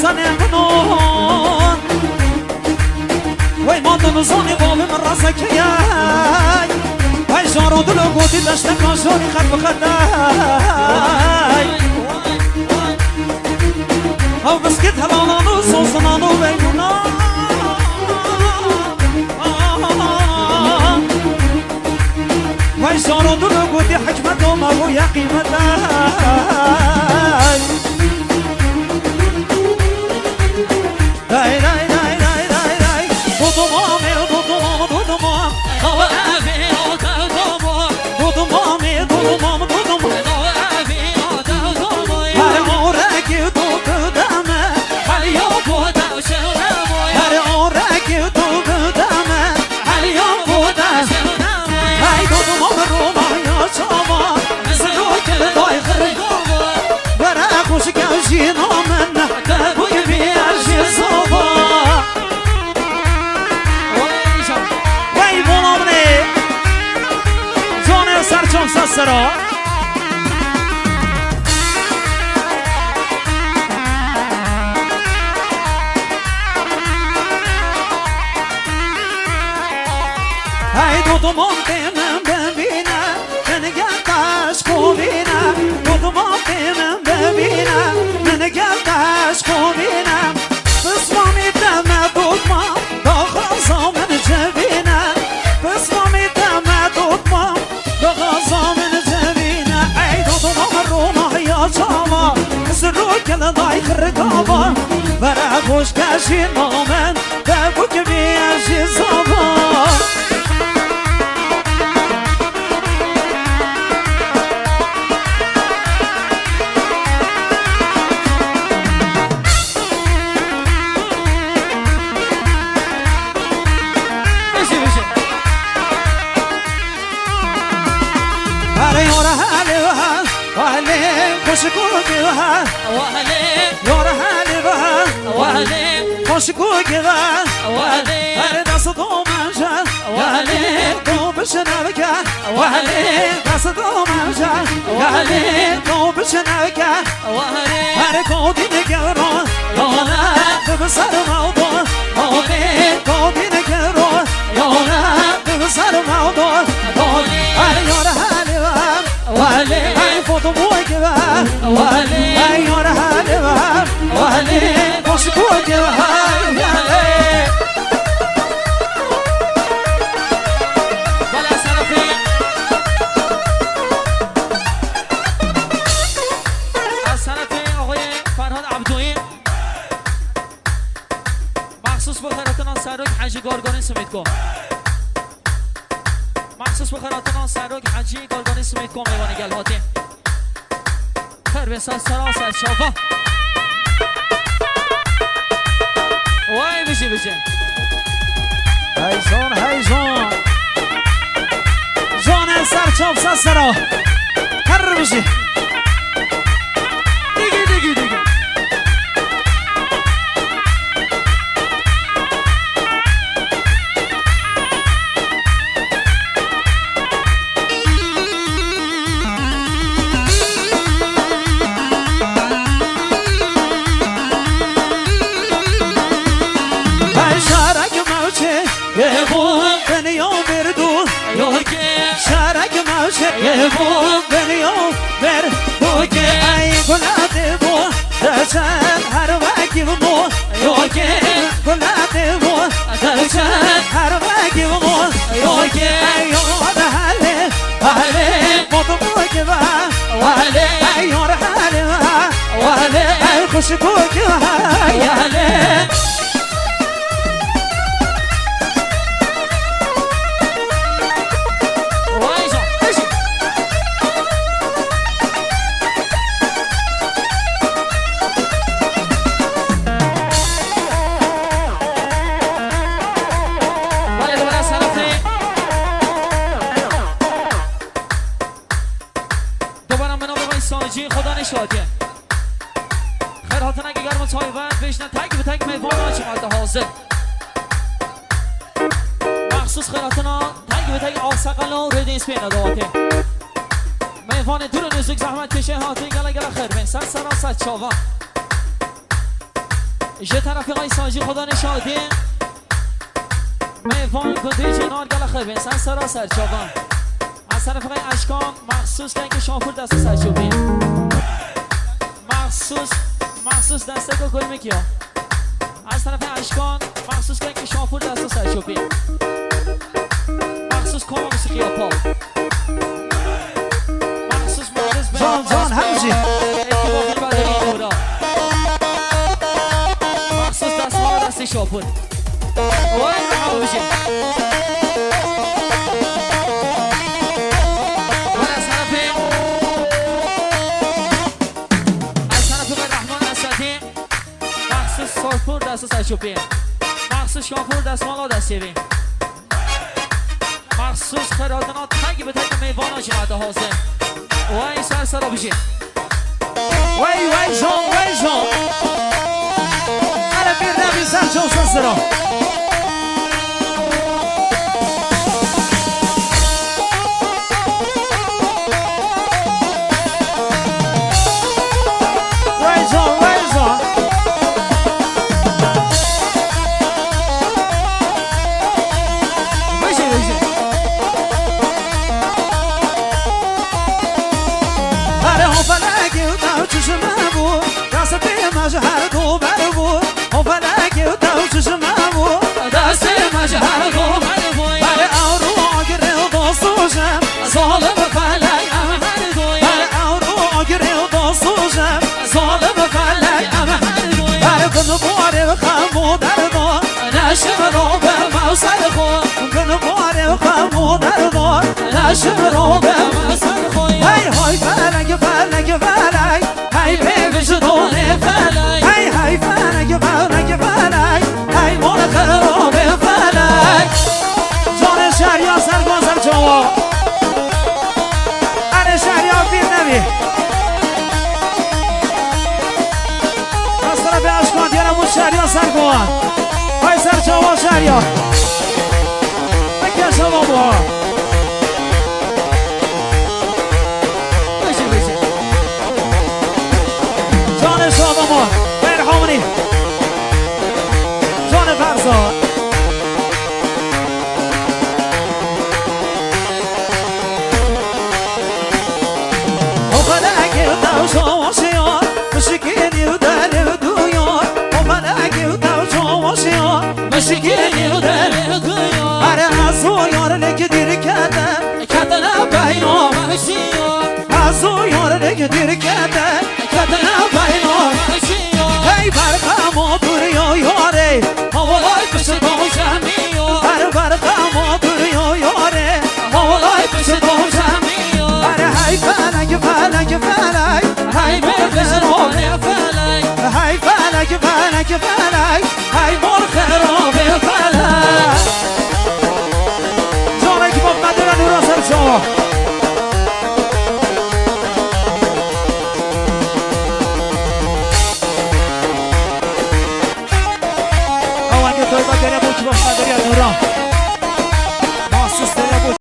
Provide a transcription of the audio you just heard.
سنه منون وای ما دو زانی بابی من راسک یای وای جارو دلو گوتی داشته کاشونی خد بخدای او بسکت حلالانو سوزنانو بیمونا وای جارو دلو گوتی حکمت و مگو یا قیمتای دای دای دای دای دای دای دودو مامی دودو مام دودو مام خواه افی دودو مام دودو مامی دودو مام دودو مام خواه افی دودو مام هر عورکی دودو دمه حلیا بوده شدمای هر عورکی دودو دمه حلیا بوده شدمای ای دودو مام رو مایا چاما زنو کل دای خرگاما برا خوش گوشی نامن دبوی بیارشی صبا وی بولامنی جانه سرچون سسرا ای دودو مانتی من ببینه منگردش خوبینه دودو مانتی من ببینه منگردش خوبینه بسوامی دمه دودمام داغازا من جبینه بسوامی دمه دودمام داغازا من جبینه ای دودو مام رو مایا چاما زرو کل دای خرگابا برا خوش کشی نامن دبو که بیشی زبا خوشگوگی بها وحلی یار حالی بها وحلی خوشگوگی بها وحلی هر دست دو منجا وحلی دو بشنوکه وحلی دست دو منجا وحلی دو بشنوکه وحلی هر کودی نگران یانا بسر موضوع وحلی کودی نگران یانا بسر موضوع وحلی یار حالی بها وحلی ای فوتو بوی که وحلی ای یار حالی بها وحلی خوشگوگی بها وحلی بالا سرفی از سرفی آقای فرهاد عبدویی مخصوص به خیراتان سرک حجی گارگانی سمید کن مخصوص به خیراتان سرک حجی گارگانی سمید کن میوانی گلهاتی خیر بساز سراسر شافا وای بشی بشه هیزان هیزان جان سرچاپ سسرا هر بشی دیگه دیگه دیگه یه بو بنیو بر بو که ای گلابی بو دشت هر وقتی بو یو که گلابی بو دشت هر وقتی بو یو که یو حاله حاله موتو بو که با حاله ای یار حاله حاله ای خوشبو که حاله مخصوص خیراتنا تنگ به تنگ آق سقلا ردین سپین ادواته میفان دور نزدیک زحمت کشه هاتی گله گله خیر بین سر سرا سر چاوا جه رفیقای ساجی خدا نشاده میوان کدی جنان گل خیبین سن سراسر چاقان از رفیقای اشکان مخصوص کن که شامپور دست سرچوبین مخصوص دسته که گل میکیا از طرف اشکان مخصوص کن که شامپور دست سرچوبین مخصوص کن موسیقی پاپ مخصوص به جان همزی اتفاقی بعد این دورا مخصوص دستمال دستی شامپور وای محاو بشین شامپور دست سرچوبین مخصوص شامپور دستمالا دستی بین مخصوص خرادنا تنگ به تنگ میوانا جمعده حاضر وای سر سرا بشین وای جان عربی نبی سر جان سر سرا مجهر دو بربو او فلکی و تو چشم مبو دست مجهر دو بربو بله او رو آگره و داستوشم ظالم فلک امهر دوی بله او رو آگره و داستوشم ظالم فلک امهر دوی بله کنو باره و خمو در دار نشم رو به موسر خود کنو باره و خمو در دار نشم رو به موسر خود های فلک فلک فلک های بیبش دونه فلک های فلک فلک فلک های مال خراب فلک جان شهریا سرگازم جوا اره شهریا بیر نبی از طرف اشکان دیارمون شهریا سرگوان های سر جوا شهریا بکر شما با جان شادمان برهامنی جان فرزاد او فلکی و تو شواشیان مشکلی و در و دویان او فلکی و تو شواشیان مشکلی و در و دویان اره از او یار لک دیر کردن کتنه بینا مشیان از او یار لک دیر کردن کتنه بینا مشیان ای برقم بریا یاره حوالای پشت دوشم میان برقم بریا یاره حوالای پشت دوشم میان اره های فلک فلک فلک های بلغزران فلک های فلک فلک فلک های مال خراب فلک جامعه که با مدرن و راسر شما